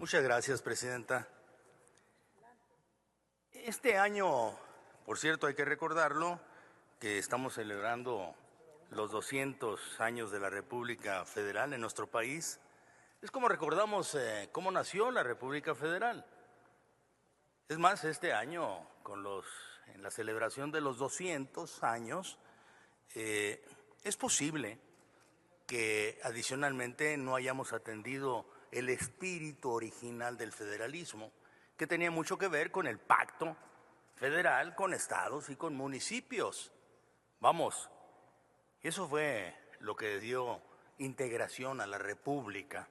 Muchas gracias, Presidenta. Este año, por cierto, hay que recordarlo, que estamos celebrando los 200 años de la República Federal en nuestro país. Es como recordamos cómo nació la República Federal. Es más, este año, en la celebración de los 200 años, es posible que adicionalmente no hayamos atendido el espíritu original del federalismo, que tenía mucho que ver con el pacto federal con estados y con municipios. Vamos, eso fue lo que dio integración a la República.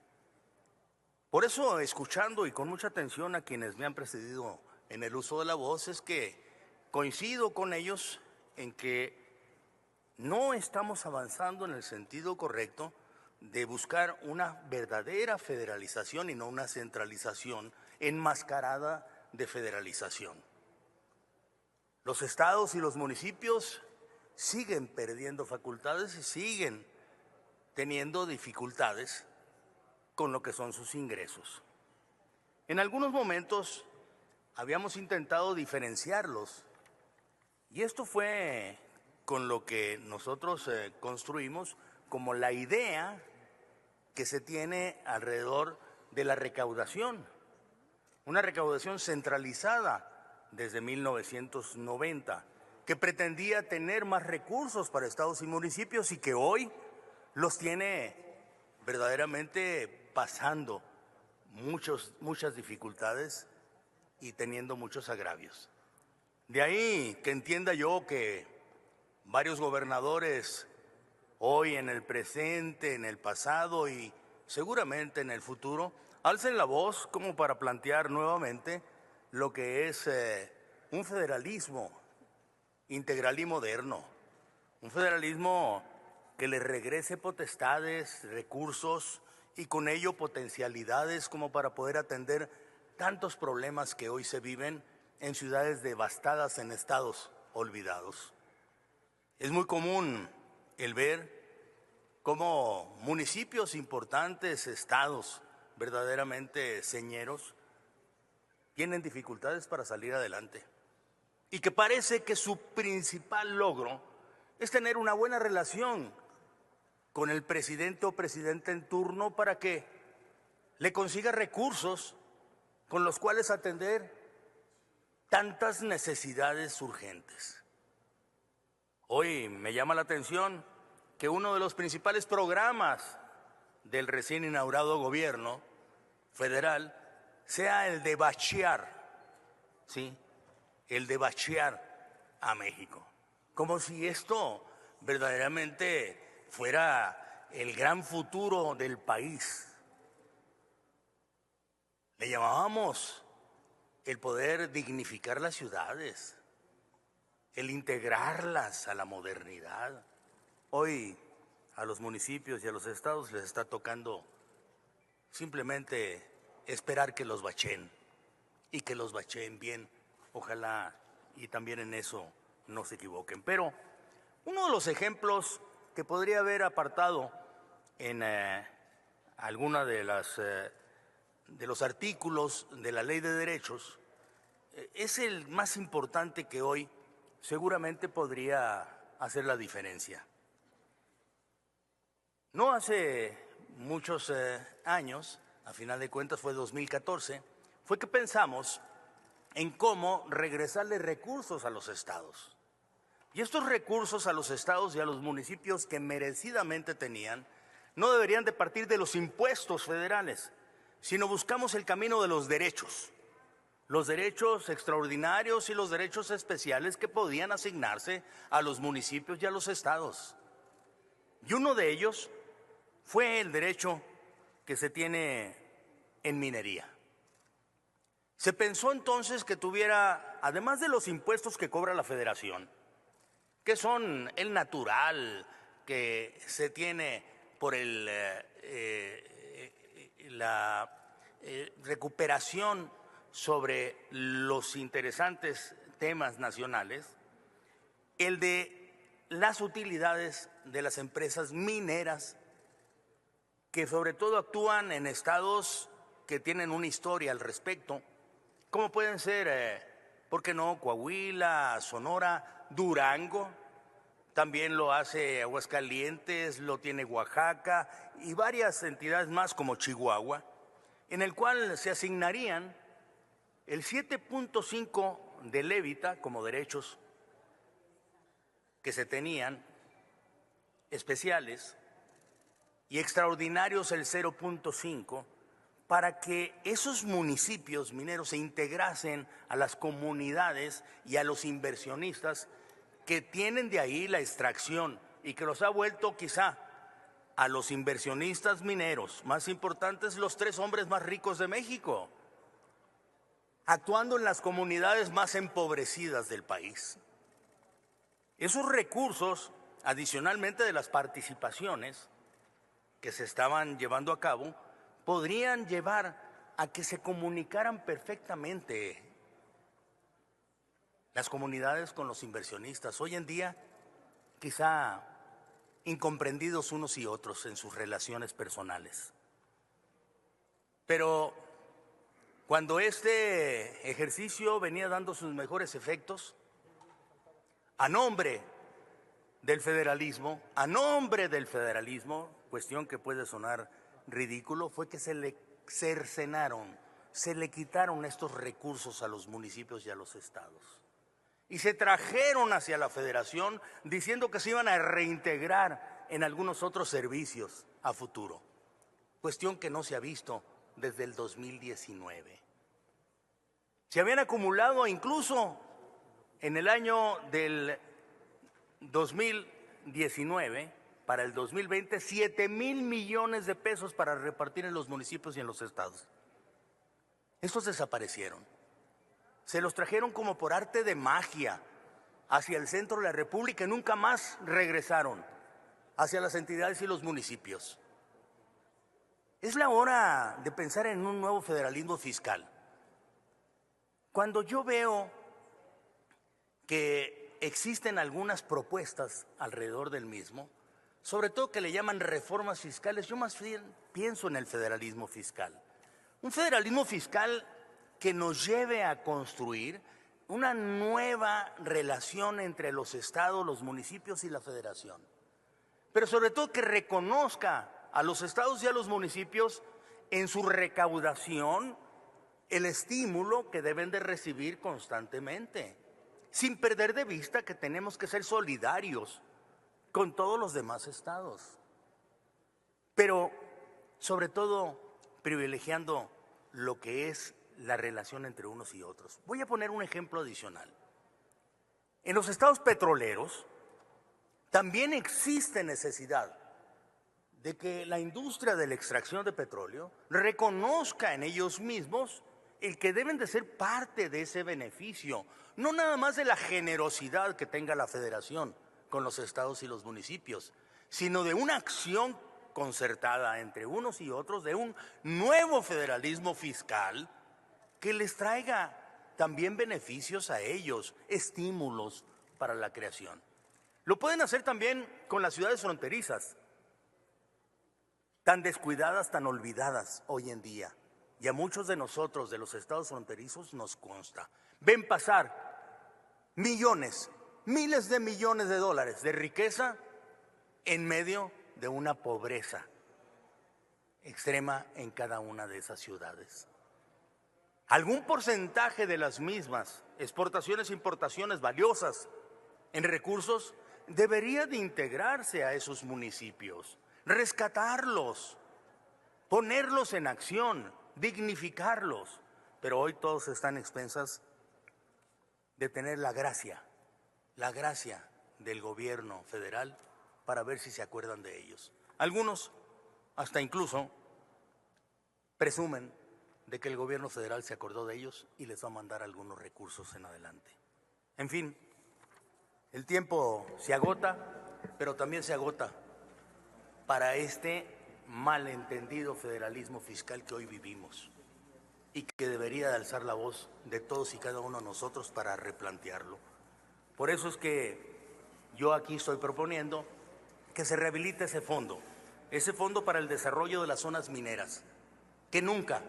Por eso, escuchando y con mucha atención a quienes me han precedido en el uso de la voz, es que coincido con ellos en que no estamos avanzando en el sentido correcto de buscar una verdadera federalización y no una centralización enmascarada de federalización. Los estados y los municipios siguen perdiendo facultades y siguen teniendo dificultades con lo que son sus ingresos. En algunos momentos habíamos intentado diferenciarlos y esto fue con lo que nosotros construimos como la idea que se tiene alrededor de la recaudación. Una recaudación centralizada desde 1990, que pretendía tener más recursos para estados y municipios y que hoy los tiene verdaderamente pasando muchas dificultades y teniendo muchos agravios. De ahí que entienda yo que varios gobernadores hoy, en el presente, en el pasado y seguramente en el futuro, alcen la voz como para plantear nuevamente lo que es un federalismo integral y moderno, un federalismo que le regrese potestades, recursos y con ello potencialidades como para poder atender tantos problemas que hoy se viven en ciudades devastadas, en estados olvidados. Es muy común el ver cómo municipios importantes, estados verdaderamente señeros, tienen dificultades para salir adelante y que parece que su principal logro es tener una buena relación con el presidente o presidenta en turno para que le consiga recursos con los cuales atender tantas necesidades urgentes. Hoy me llama la atención que uno de los principales programas del recién inaugurado gobierno federal sea el de bachear, ¿sí? El de bachear a México. Como si esto verdaderamente fuera el gran futuro del país. Le llamábamos el poder dignificar las ciudades, el integrarlas a la modernidad. Hoy a los municipios y a los estados les está tocando simplemente esperar que los bacheen y que los bacheen bien. Ojalá y también en eso no se equivoquen. Pero uno de los ejemplos que podría haber apartado en alguna de los artículos de la Ley de Derechos es el más importante que hoy seguramente podría hacer la diferencia. No hace muchos años, a final de cuentas fue 2014, fue que pensamos en cómo regresarle recursos a los estados. Y estos recursos a los estados y a los municipios que merecidamente tenían, no deberían de partir de los impuestos federales, sino buscamos el camino de los derechos extraordinarios y los derechos especiales que podían asignarse a los municipios y a los estados. Y uno de ellos fue el derecho que se tiene en minería. Se pensó entonces que tuviera, además de los impuestos que cobra la Federación, que son el natural que se tiene por la recuperación sobre los interesantes temas nacionales, el de las utilidades de las empresas mineras que sobre todo actúan en estados que tienen una historia al respecto, como pueden ser, ¿por qué no?, Coahuila, Sonora, Durango, también lo hace Aguascalientes, lo tiene Oaxaca y varias entidades más como Chihuahua, en el cual se asignarían el 7.5 de levita como derechos que se tenían especiales y extraordinarios el 0.5 para que esos municipios mineros se integrasen a las comunidades y a los inversionistas que tienen de ahí la extracción y que los ha vuelto quizá a los inversionistas mineros más importantes los 3 hombres más ricos de México, actuando en las comunidades más empobrecidas del país. Esos recursos, adicionalmente de las participaciones que se estaban llevando a cabo, podrían llevar a que se comunicaran perfectamente las comunidades con los inversionistas. Hoy en día, quizá incomprendidos unos y otros en sus relaciones personales. Pero cuando este ejercicio venía dando sus mejores efectos, a nombre del federalismo, cuestión que puede sonar ridículo, fue que se le cercenaron, se le quitaron estos recursos a los municipios y a los estados. Y se trajeron hacia la federación diciendo que se iban a reintegrar en algunos otros servicios a futuro. Cuestión que no se ha visto desde el 2019. Se habían acumulado incluso en el año del 2019, para el 2020, 7,000 millones de pesos para repartir en los municipios y en los estados. Estos desaparecieron. Se los trajeron como por arte de magia hacia el centro de la República y nunca más regresaron hacia las entidades y los municipios. Es la hora de pensar en un nuevo federalismo fiscal. Cuando yo veo que existen algunas propuestas alrededor del mismo, sobre todo que le llaman reformas fiscales, yo más bien pienso en el federalismo fiscal. Un federalismo fiscal que nos lleve a construir una nueva relación entre los estados, los municipios y la federación. Pero sobre todo que reconozca a los estados y a los municipios en su recaudación el estímulo que deben de recibir constantemente, sin perder de vista que tenemos que ser solidarios con todos los demás estados, pero sobre todo privilegiando lo que es la relación entre unos y otros. Voy a poner un ejemplo adicional. En los estados petroleros también existe necesidad de que la industria de la extracción de petróleo reconozca en ellos mismos el que deben de ser parte de ese beneficio, no nada más de la generosidad que tenga la federación con los estados y los municipios, sino de una acción concertada entre unos y otros, de un nuevo federalismo fiscal que les traiga también beneficios a ellos, estímulos para la creación. Lo pueden hacer también con las ciudades fronterizas, tan descuidadas, tan olvidadas hoy en día. Y a muchos de nosotros de los estados fronterizos nos consta. Ven pasar millones, miles de millones de dólares de riqueza en medio de una pobreza extrema en cada una de esas ciudades. Algún porcentaje de las mismas exportaciones e importaciones valiosas en recursos debería de integrarse a esos municipios, rescatarlos, ponerlos en acción, dignificarlos, pero hoy todos están expensas de tener la gracia del gobierno federal para ver si se acuerdan de ellos. Algunos hasta incluso presumen de que el gobierno federal se acordó de ellos y les va a mandar algunos recursos en adelante. En fin, el tiempo se agota, pero también se agota para este malentendido federalismo fiscal que hoy vivimos y que debería de alzar la voz de todos y cada uno de nosotros para replantearlo. Por eso es que yo aquí estoy proponiendo que se rehabilite ese fondo para el desarrollo de las zonas mineras, que nunca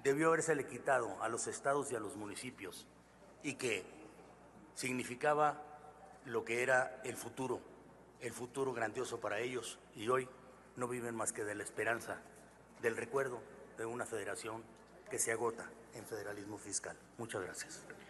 debió habérsele quitado a los estados y a los municipios y que significaba lo que era el futuro grandioso para ellos, y hoy no viven más que de la esperanza, del recuerdo de una federación que se agota en federalismo fiscal. Muchas gracias.